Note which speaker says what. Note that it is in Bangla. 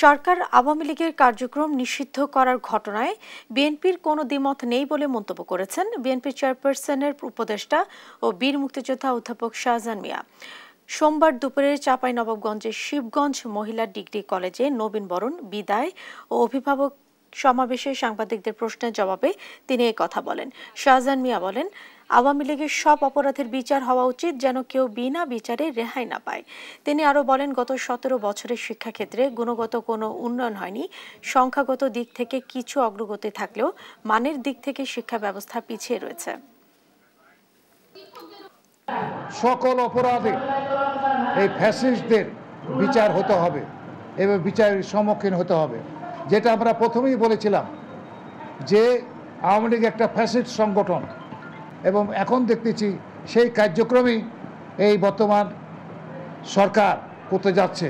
Speaker 1: সরকার আওয়ামী লীগের কার্যক্রম নিষিদ্ধ করার ঘটনায় বিএনপির কোনো দ্বিমত নেই বলে মন্তব্য করেছেন বিএনপি চেয়ারপারসনের উপদেষ্টা ও বীর মুক্তিযোদ্ধা অধ্যাপক শাহজাহান মিয়া। সোমবার দুপুরে চাঁপাইনবাবগঞ্জের শিবগঞ্জ মহিলা ডিগ্রি কলেজে নবীনবরণ, বিদায় ও অভিভাবক সমাবেশে সাংবাদিকদের প্রশ্নের জবাবে তিনি এই কথা বলেন। শাহজাহান মিয়া বলেন, আওয়ামী লীগের সব অপরাধের বিচার হওয়া উচিত, যেন কেউ বিনা বিচারে রেহাই না পায়। তিনি আরও বলেন, গত 17 বছরের শিক্ষাক্ষেত্রে গুণগত কোনো উন্নয়ন হয়নি। সংখ্যাগত দিক থেকে কিছু অগ্রগতি থাকলেও মানের দিক থেকে শিক্ষা ব্যবস্থা পিছিয়ে রয়েছে।
Speaker 2: সকল অপরাধে এই ফ্যাসিস্টদের বিচার হতে হবে এবং বিচারের সম্মুখীন হতে হবে। যেটা আমরা প্রথমেই বলেছিলাম যে আওয়ামী লীগ একটা ফ্যাসিস্ট সংগঠন, এবং এখন দেখতেছি সেই কার্যক্রমেই এই বর্তমান সরকার করতে যাচ্ছে।